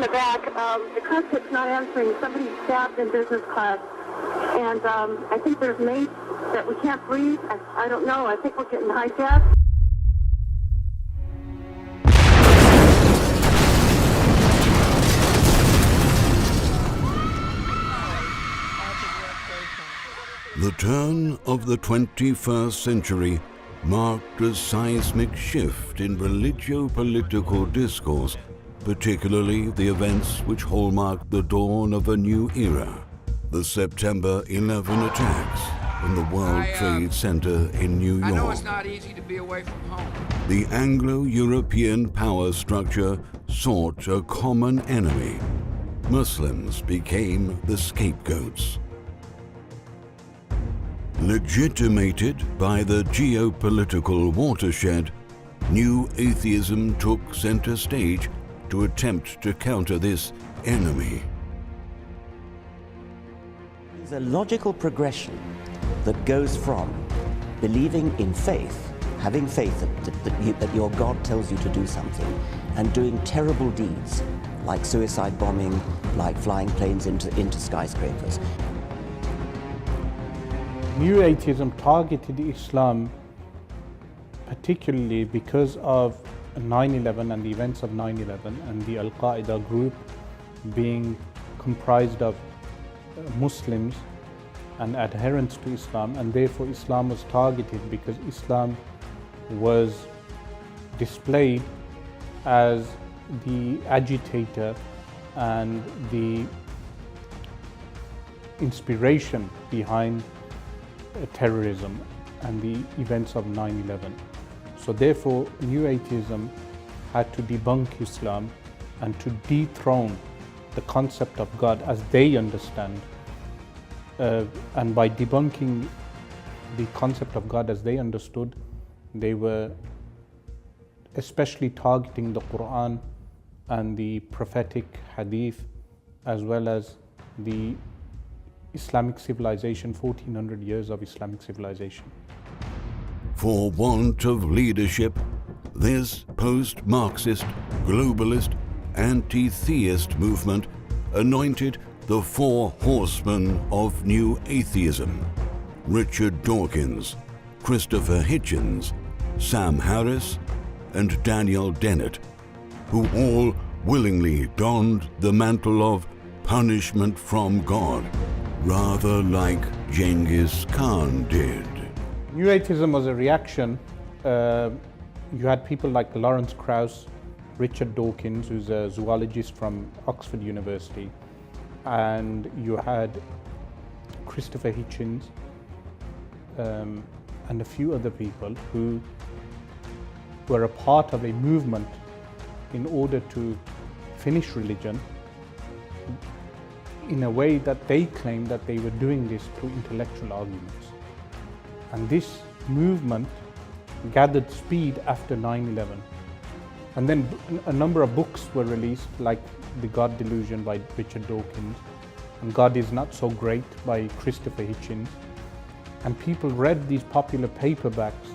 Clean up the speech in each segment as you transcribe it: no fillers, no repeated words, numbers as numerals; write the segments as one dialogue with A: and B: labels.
A: the back. The cockpit's not answering. Somebody stabbed in business class. And I think there's mates that we can't breathe. I don't know. I think we're getting hijacked.
B: The turn of the 21st century marked a seismic shift in religio-political discourse, particularly the events which hallmarked the dawn of a new era. The September 11 attacks in the World Trade Center in New York.
C: I know it's not easy to be away from home.
B: The Anglo-European power structure sought a common enemy. Muslims became the scapegoats. Legitimated by the geopolitical watershed, new atheism took center stage to attempt to counter this enemy.
D: It's a logical progression that goes from believing in faith, having faith that your God tells you to do something, and doing terrible deeds like suicide bombing, like flying planes into skyscrapers.
E: New atheism targeted Islam particularly because of 9/11 and the events of 9/11 and the Al-Qaeda group being comprised of Muslims and adherents to Islam, and therefore Islam was targeted because Islam was displayed as the agitator and the inspiration behind terrorism and the events of 9/11. So therefore, New Atheism had to debunk Islam and to dethrone the concept of God as they understand. And by debunking the concept of God as they understood, they were especially targeting the Quran and the prophetic hadith, as well as the Islamic civilization, 1400 years of Islamic civilization.
B: For want of leadership, this post-Marxist, globalist, anti-theist movement anointed the four horsemen of New Atheism: Richard Dawkins, Christopher Hitchens, Sam Harris, and Daniel Dennett, who all willingly donned the mantle of punishment from God, rather like Genghis Khan did.
E: New Atheism was a reaction. You had people like Lawrence Krauss, Richard Dawkins, who's a zoologist from Oxford University, and you had Christopher Hitchens, and a few other people who were a part of a movement in order to finish religion in a way that they claimed that they were doing this through intellectual arguments. And this movement gathered speed after 9/11. And then a number of books were released, like The God Delusion by Richard Dawkins and God Is Not So Great by Christopher Hitchens. And people read these popular paperbacks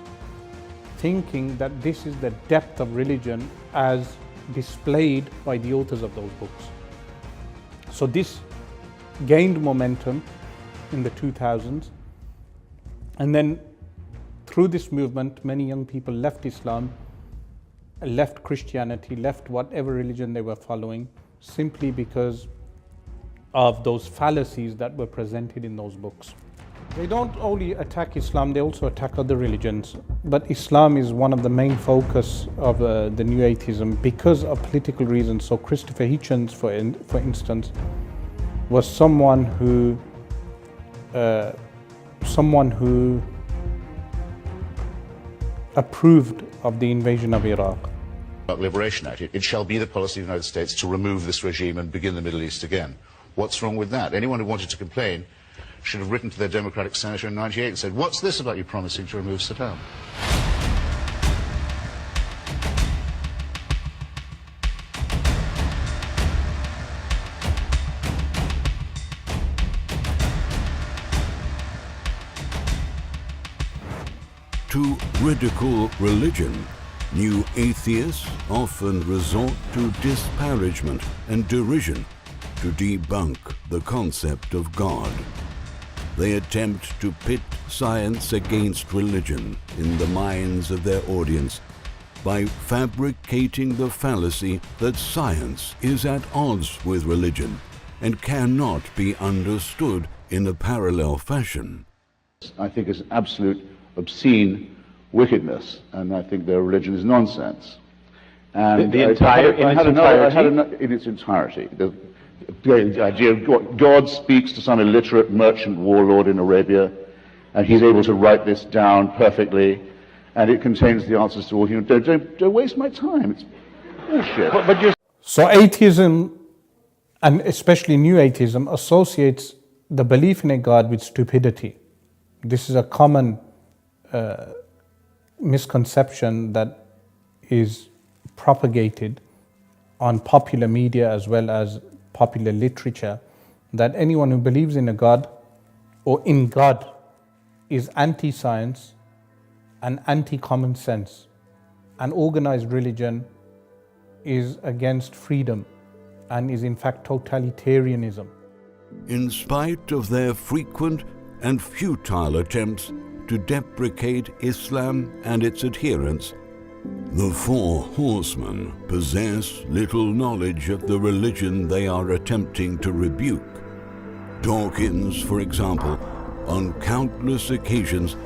E: thinking that this is the depth of religion as displayed by the authors of those books. So this gained momentum in the 2000s, and then through this movement many young people left Islam, left Christianity, left whatever religion they were following, simply because of those fallacies that were presented in those books. They don't only attack Islam, they also attack other religions, but Islam is one of the main focus of the New Atheism because of political reasons. So Christopher Hitchens, for instance, was someone who approved of the invasion of Iraq.
F: Liberation Act. It shall be the policy of the United States to remove this regime and begin the Middle East again. What's wrong with that? Anyone who wanted to complain should have written to their Democratic senator in '98 and said, "What's this about you promising to remove Saddam?"
B: To ridicule religion New atheists often resort to disparagement and derision to debunk the concept of God. They attempt to pit science against religion in the minds of their audience by fabricating the fallacy that science is at odds with religion and cannot be understood in a parallel fashion.
F: I think it's absolute obscene wickedness, and I think their religion is nonsense. And
G: in its entirety?
F: In its entirety. The idea of God speaks to some illiterate merchant warlord in Arabia, and he's able to write this down perfectly, and it contains the answers to all human. Don't waste my time. It's bullshit.
E: So atheism, and especially new atheism, associates the belief in a God with stupidity. This is a common misconception that is propagated on popular media as well as popular literature, that anyone who believes in a God or in God is anti-science and anti-common sense. An organized religion is against freedom and is in fact totalitarianism.
B: In spite of their frequent and futile attempts to deprecate Islam and its adherents, the four horsemen possess little knowledge of the religion they are attempting to rebuke. Dawkins, for example, on countless occasions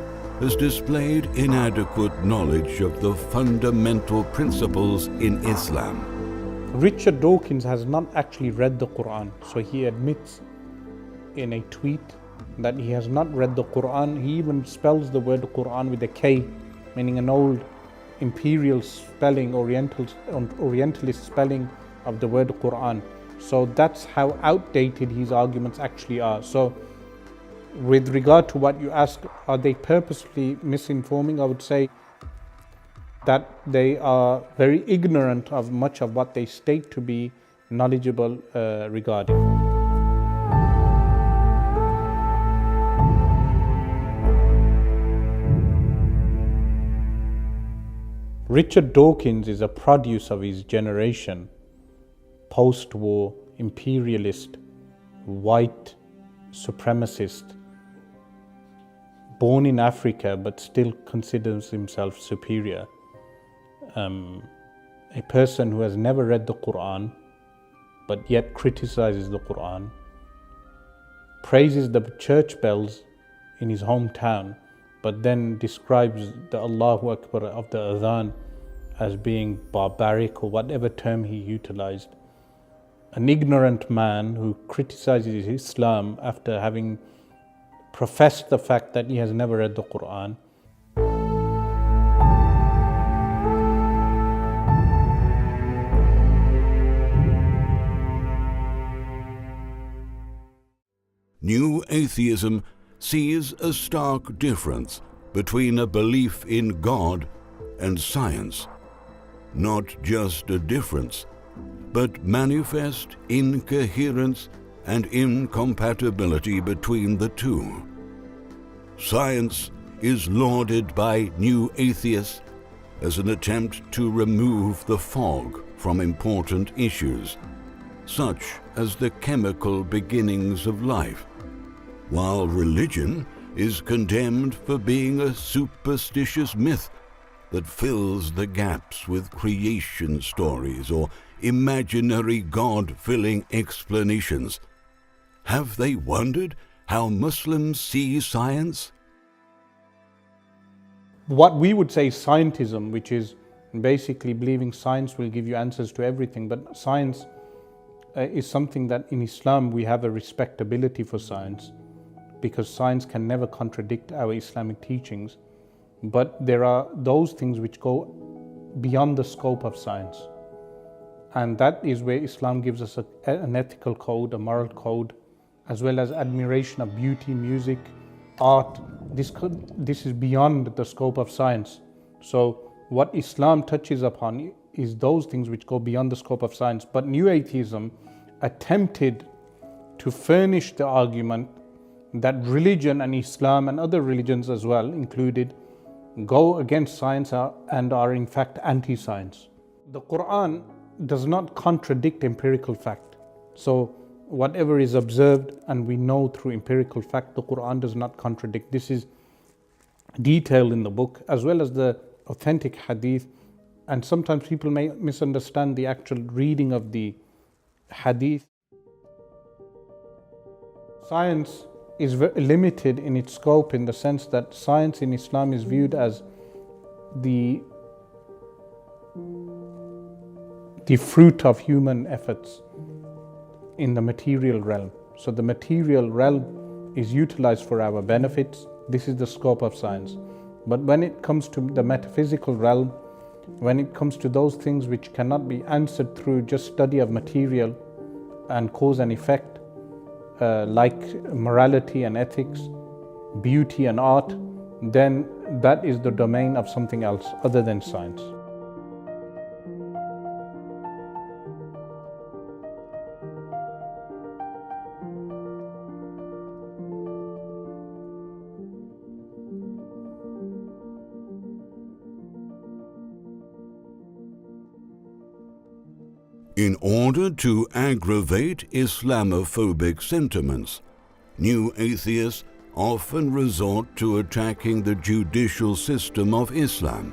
B: has displayed inadequate knowledge of the fundamental principles in Islam.
E: Richard Dawkins has not actually read the Quran, so he admits in a tweet that he has not read the Quran. He even spells the word Quran with a K, meaning an old imperial spelling, orientalist spelling of the word Quran. So that's how outdated his arguments actually are. So with regard to what you ask, are they purposely misinforming? I would say that they are very ignorant of much of what they state to be knowledgeable regarding. Richard Dawkins is a produce of his generation, post-war imperialist, white supremacist, born in Africa but still considers himself superior. A person who has never read the Quran but yet criticizes the Quran, praises the church bells in his hometown, but then describes the Allahu Akbar of the Adhan as being barbaric or whatever term he utilized. An ignorant man who criticizes Islam after having professed the fact that he has never read the Quran.
B: New atheism sees a stark difference between a belief in God and science. Not just a difference, but manifest incoherence and incompatibility between the two. Science is lauded by new atheists as an attempt to remove the fog from important issues, such as the chemical beginnings of life, while religion is condemned for being a superstitious myth that fills the gaps with creation stories or imaginary God-filling explanations. Have they wondered how Muslims see science?
E: What we would say scientism, which is basically believing science will give you answers to everything, but science is something that in Islam we have a respectability for science, because science can never contradict our Islamic teachings. But there are those things which go beyond the scope of science. And that is where Islam gives us an ethical code, a moral code, as well as admiration of beauty, music, art. This is beyond the scope of science. So what Islam touches upon is those things which go beyond the scope of science. But New Atheism attempted to furnish the argument that religion and Islam and other religions as well included go against science and are in fact anti-science. The Quran does not contradict empirical fact. So whatever is observed and we know through empirical fact, the Quran does not contradict. This is detailed in the book, as well as the authentic hadith. And sometimes people may misunderstand the actual reading of the hadith. Science is very limited in its scope, in the sense that science in Islam is viewed as the fruit of human efforts in the material realm. So the material realm is utilized for our benefits. This is the scope of science. But when it comes to the metaphysical realm, when it comes to those things which cannot be answered through just study of material and cause and effect, like morality and ethics, beauty and art, then that is the domain of something else other than science.
B: In order to aggravate Islamophobic sentiments, new atheists often resort to attacking the judicial system of Islam.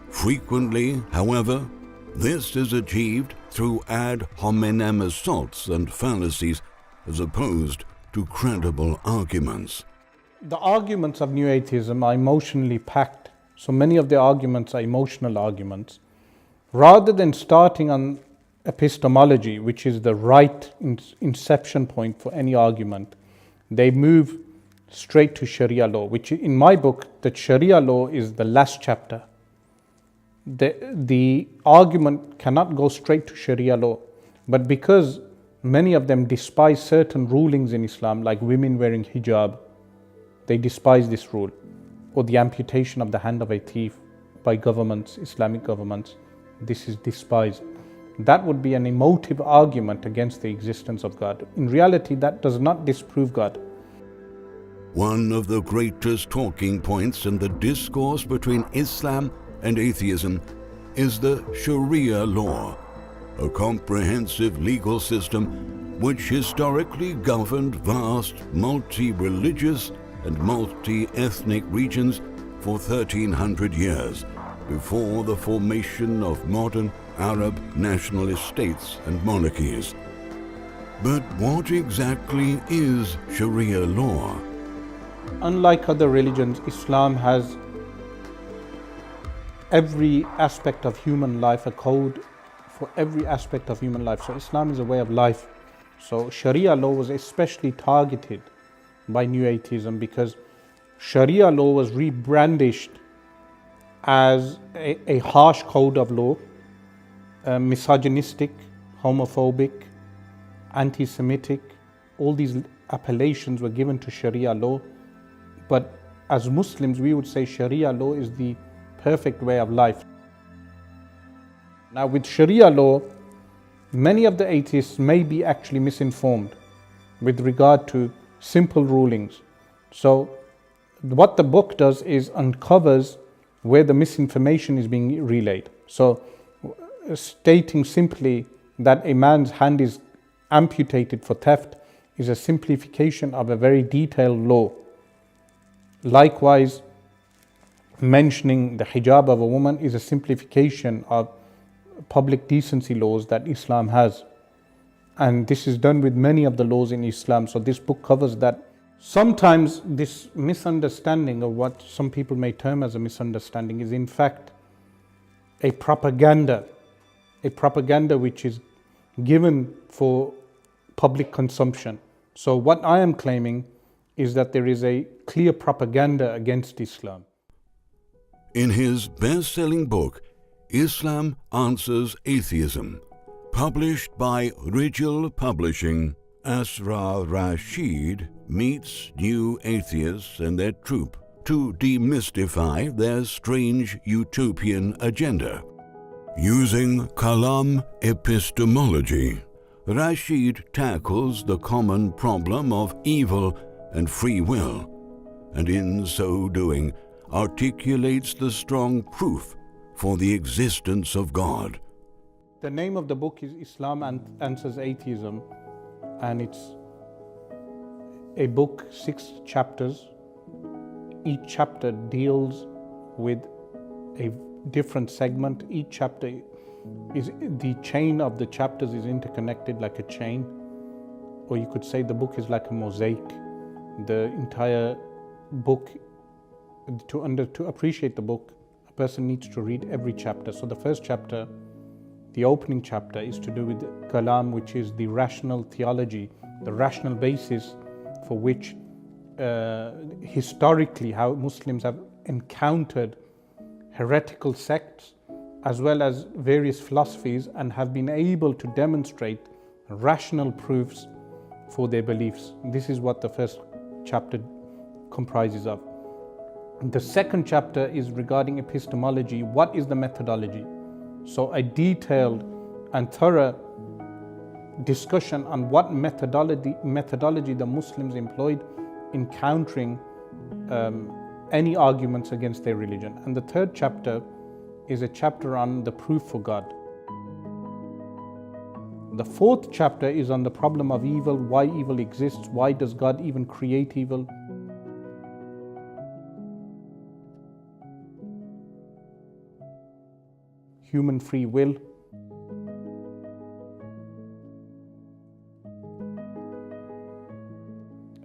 B: Frequently, however, this is achieved through ad hominem assaults and fallacies as opposed to credible arguments.
E: The arguments of new atheism are emotionally packed. So many of the arguments are emotional arguments. Rather than starting on epistemology, which is the right inception point for any argument, they move straight to Sharia law, which in my book, the Sharia law is the last chapter. The argument cannot go straight to Sharia law, but because many of them despise certain rulings in Islam, like women wearing hijab, they despise this rule, or the amputation of the hand of a thief by governments, Islamic governments, this is despised. That would be an emotive argument against the existence of God. In reality, that does not disprove God.
B: One of the greatest talking points in the discourse between Islam and atheism is the Sharia law, a comprehensive legal system which historically governed vast multi-religious and multi-ethnic regions for 1300 years before the formation of modern Arab nationalist states and monarchies. But what exactly is Sharia law?
E: Unlike other religions, Islam has every aspect of human life, a code for every aspect of human life. So Islam is a way of life. So Sharia law was especially targeted by new atheism because Sharia law was rebrandished as a harsh code of law, misogynistic, homophobic, anti-Semitic. All these appellations were given to Sharia law. But as Muslims, we would say Sharia law is the perfect way of life. Now with Sharia law, many of the atheists may be actually misinformed with regard to simple rulings. So what the book does is uncovers where the misinformation is being relayed. So stating simply that a man's hand is amputated for theft is a simplification of a very detailed law. Likewise, mentioning the hijab of a woman is a simplification of public decency laws that Islam has. And this is done with many of the laws in Islam. So this book covers that. Sometimes this misunderstanding of what some people may term as a misunderstanding is in fact a propaganda which is given for public consumption. So what I am claiming is that there is a clear propaganda against Islam.
B: In his best-selling book, Islam Answers Atheism, published by Rigel Publishing, Asrar Rashid meets new atheists and their troupe to demystify their strange utopian agenda. Using Kalam epistemology, Rashid tackles the common problem of evil and free will, and in so doing articulates the strong proof for the existence of God.
E: The name of the book is Islam Answers Atheism, and it's a book, 6 chapters. Each chapter deals with a different segment. Each chapter is, the chain of the chapters is interconnected like a chain, or you could say the book is like a mosaic. The entire book, to appreciate the book, a person needs to read every chapter. So the first chapter, the opening chapter, is to do with Kalam, which is the rational theology, the rational basis for which historically how Muslims have encountered heretical sects as well as various philosophies and have been able to demonstrate rational proofs for their beliefs. This is what the first chapter comprises of. The second chapter is regarding epistemology. What is the methodology? So a detailed and thorough discussion on what methodology the Muslims employed in countering any arguments against their religion. And the third chapter is a chapter on the proof for God. The fourth chapter is on the problem of evil, why evil exists, why does God even create evil. Human free will.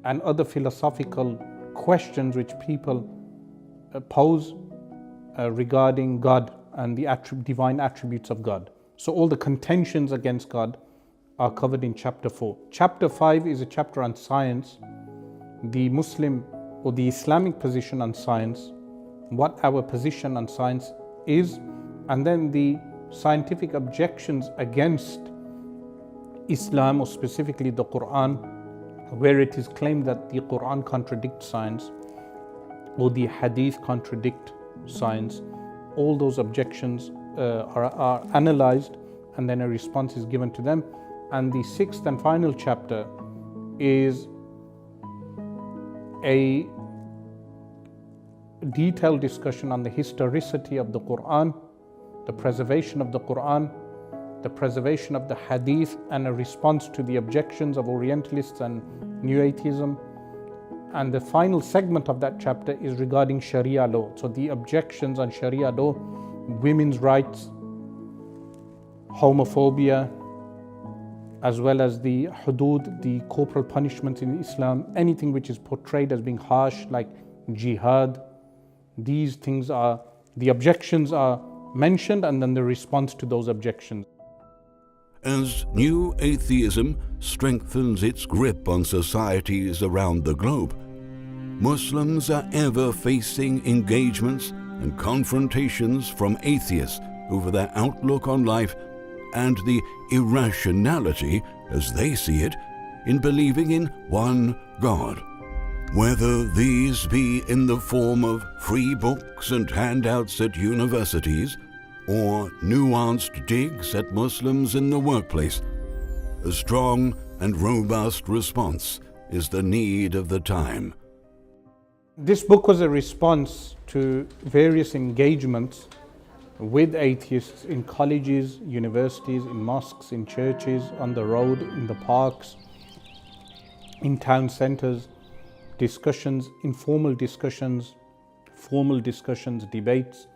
E: And other philosophical questions which people pose regarding God and the divine attributes of God. So all the contentions against God are covered in chapter 4. Chapter 5 is a chapter on science, the Muslim or the Islamic position on science, what our position on science is, and then the scientific objections against Islam, or specifically the Quran, where it is claimed that the Quran contradicts science or the Hadith contradict science. All those objections are analyzed, and then a response is given to them. And the sixth and final chapter is a detailed discussion on the historicity of the Quran, the preservation of the Quran, the preservation of the Hadith, and a response to the objections of Orientalists and New Atheism. And the final segment of that chapter is regarding Sharia law. So the objections on Sharia law, women's rights, homophobia, as well as the hudud, the corporal punishments in Islam, anything which is portrayed as being harsh, like jihad. These things are, the objections are mentioned, and then the response to those objections.
B: As new atheism strengthens its grip on societies around the globe, Muslims are ever facing engagements and confrontations from atheists over their outlook on life and the irrationality, as they see it, in believing in one God. Whether these be in the form of free books and handouts at universities, or nuanced digs at Muslims in the workplace, a strong and robust response is the need of the time.
E: This book was a response to various engagements with atheists in colleges, universities, in mosques, in churches, on the road, in the parks, in town centers, discussions, informal discussions, formal discussions, debates,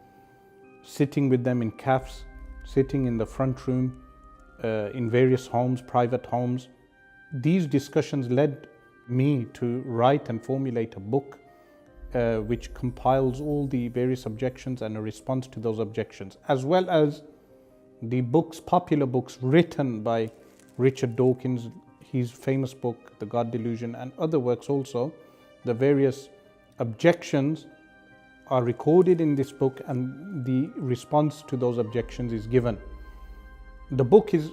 E: sitting with them in cafes, sitting in the front room, in various homes, private homes. These discussions led me to write and formulate a book which compiles all the various objections and a response to those objections, as well as the books, popular books written by Richard Dawkins, his famous book, The God Delusion, and other works also. The various objections are recorded in this book, and the response to those objections is given. The book is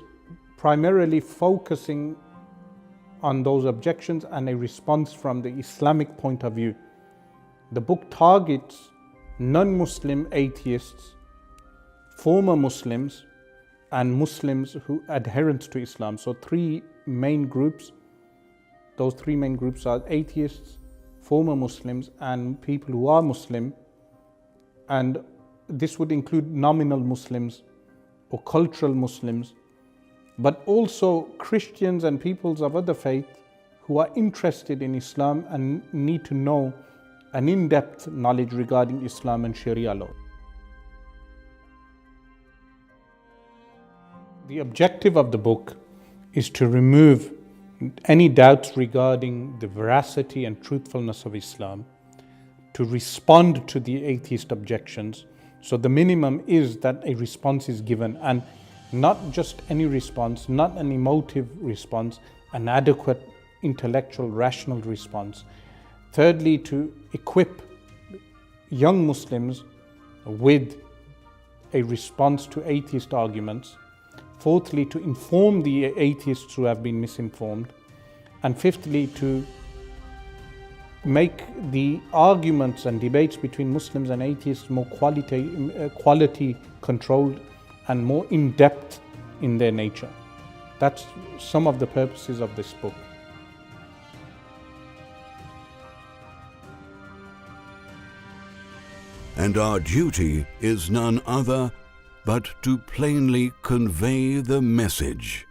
E: primarily focusing on those objections and a response from the Islamic point of view. The book targets non-Muslim atheists, former Muslims, and Muslims who adherents to Islam. So three main groups. Those three main groups are atheists, former Muslims, and people who are Muslim and this would include nominal Muslims or cultural Muslims, but also Christians and peoples of other faith who are interested in Islam and need to know an in-depth knowledge regarding Islam and Sharia law. The objective of the book is to remove any doubts regarding the veracity and truthfulness of Islam, to respond to the atheist objections. So the minimum is that a response is given, and not just any response, not an emotive response, an adequate intellectual, rational response. Thirdly, to equip young Muslims with a response to atheist arguments. Fourthly, to inform the atheists who have been misinformed. And fifthly, to make the arguments and debates between Muslims and atheists more quality controlled and more in-depth in their nature. That's some of the purposes of this book.
B: And our duty is none other but to plainly convey the message